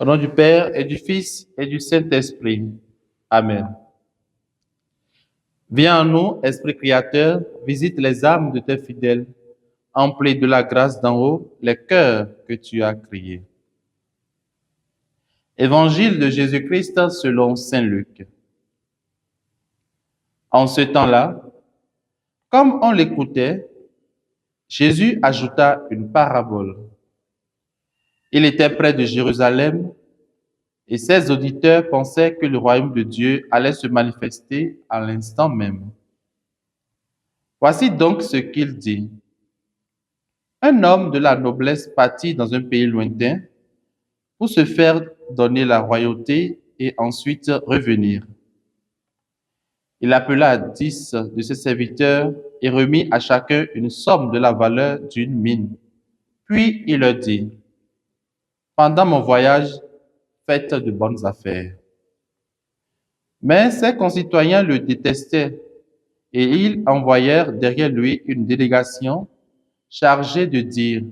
Au nom du Père et du Fils et du Saint-Esprit. Amen. Viens en nous, Esprit Créateur, visite les âmes de tes fidèles, emplis de la grâce d'en haut les cœurs que tu as créés. Évangile de Jésus-Christ selon saint Luc. En ce temps-là, comme on l'écoutait, Jésus ajouta une parabole. Il était près de Jérusalem et ses auditeurs pensaient que le royaume de Dieu allait se manifester à l'instant même. Voici donc ce qu'il dit. Un homme de la noblesse partit dans un pays lointain pour se faire donner la royauté et ensuite revenir. Il appela 10 de ses serviteurs et remit à chacun une somme de la valeur d'une mine. Puis il leur dit, « Pendant mon voyage, faites de bonnes affaires. » Mais ses concitoyens le détestaient et ils envoyèrent derrière lui une délégation chargée de dire,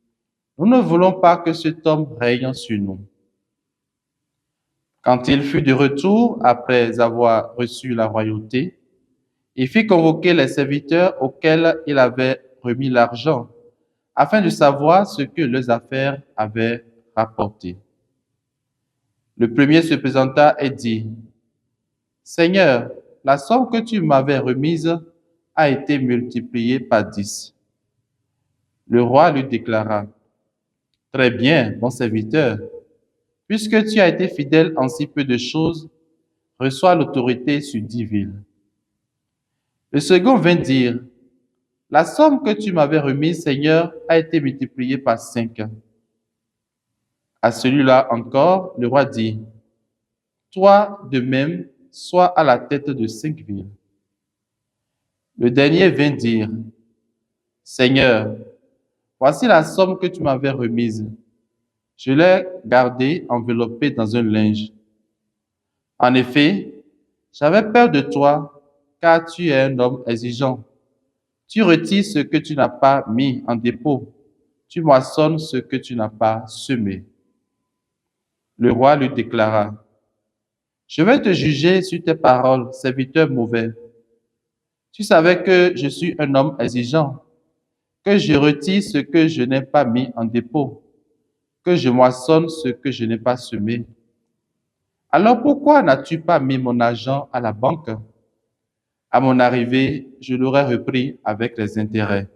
« Nous ne voulons pas que cet homme règne sur nous. » Quand il fut de retour après avoir reçu la royauté, il fit convoquer les serviteurs auxquels il avait remis l'argent, afin de savoir ce que leurs affaires avaient rapporté. Le premier se présenta et dit, « Seigneur, la somme que tu m'avais remise a été multipliée par 10. » Le roi lui déclara, « Très bien, bon serviteur, puisque tu as été fidèle en si peu de choses, reçois l'autorité sur 10 villes. » Le second vint dire, « La somme que tu m'avais remise, Seigneur, a été multipliée par 5. » À celui-là encore, le roi dit, « Toi, de même, sois à la tête de 5 villes. » Le dernier vint dire, « Seigneur, voici la somme que tu m'avais remise. Je l'ai gardée enveloppée dans un linge. En effet, j'avais peur de toi, car tu es un homme exigeant. Tu retires ce que tu n'as pas mis en dépôt. Tu moissonnes ce que tu n'as pas semé. » Le roi lui déclara, « Je vais te juger sur tes paroles, serviteur mauvais. Tu savais que je suis un homme exigeant, que je retire ce que je n'ai pas mis en dépôt, que je moissonne ce que je n'ai pas semé. Alors pourquoi n'as-tu pas mis mon argent à la banque? À mon arrivée, je l'aurais repris avec les intérêts. »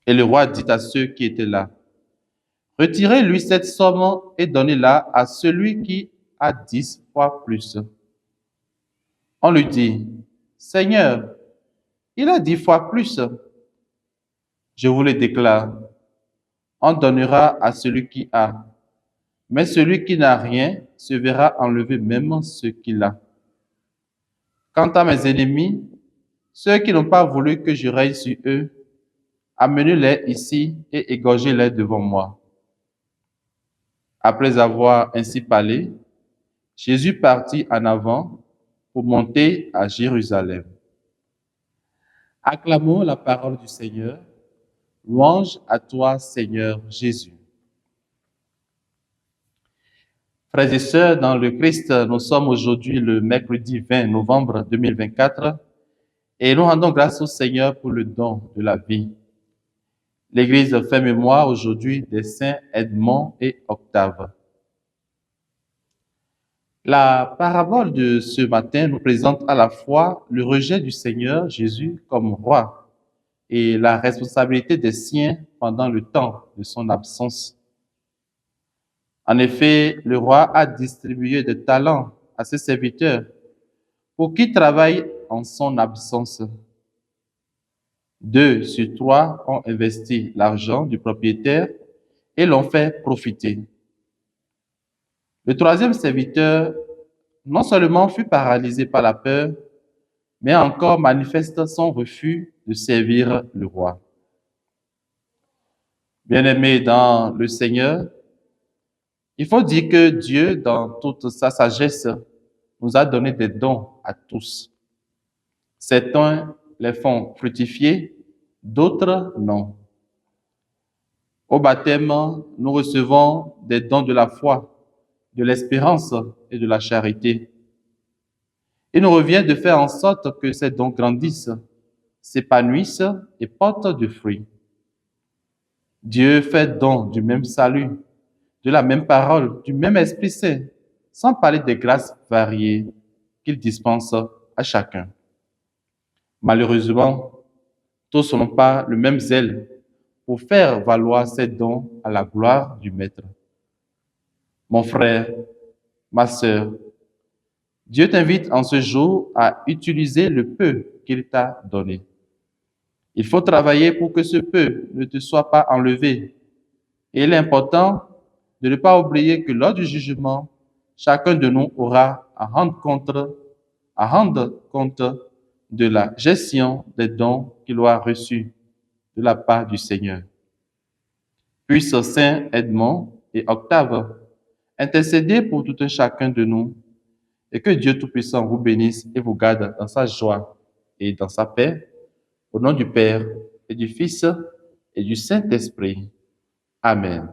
Et le roi dit à ceux qui étaient là, « Retirez-lui cette somme et donnez-la à celui qui a 10 fois plus. » On lui dit, « Seigneur, il a 10 fois plus. » Je vous le déclare, on donnera à celui qui a, mais celui qui n'a rien se verra enlever même ce qu'il a. Quant à mes ennemis, ceux qui n'ont pas voulu que je règne sur eux, amenez-les ici et égorgez-les devant moi. » Après avoir ainsi parlé, Jésus partit en avant pour monter à Jérusalem. Acclamons la parole du Seigneur. Louange à toi, Seigneur Jésus. Frères et sœurs, dans le Christ, nous sommes aujourd'hui le mercredi 20 novembre 2024 et nous rendons grâce au Seigneur pour le don de la vie. L'Église fait mémoire aujourd'hui des saints Edmond et Octave. La parabole de ce matin nous présente à la fois le rejet du Seigneur Jésus comme roi et la responsabilité des siens pendant le temps de son absence. En effet, le roi a distribué des talents à ses serviteurs pour qu'ils travaillent en son absence. 2 sur 3 ont investi l'argent du propriétaire et l'ont fait profiter. Le troisième serviteur non seulement fut paralysé par la peur, mais encore manifeste son refus de servir le roi. Bien-aimés dans le Seigneur, il faut dire que Dieu, dans toute sa sagesse, nous a donné des dons à tous. Certains les font fructifier, d'autres non. Au baptême, nous recevons des dons de la foi, de l'espérance et de la charité. Il nous revient de faire en sorte que ces dons grandissent, s'épanouissent et portent du fruit. Dieu fait don du même salut, de la même parole, du même Esprit Saint, sans parler des grâces variées qu'il dispense à chacun. Malheureusement, tous n'ont pas le même zèle pour faire valoir ces dons à la gloire du Maître. Mon frère, ma sœur, Dieu t'invite en ce jour à utiliser le peu qu'il t'a donné. Il faut travailler pour que ce peu ne te soit pas enlevé. Et il est important de ne pas oublier que lors du jugement, chacun de nous aura à rendre compte de la gestion des dons qu'il aura reçus de la part du Seigneur. Puisse Saint Edmond et Octave intercéder pour tout un chacun de nous et que Dieu Tout-Puissant vous bénisse et vous garde dans sa joie et dans sa paix. Au nom du Père et du Fils et du Saint-Esprit. Amen.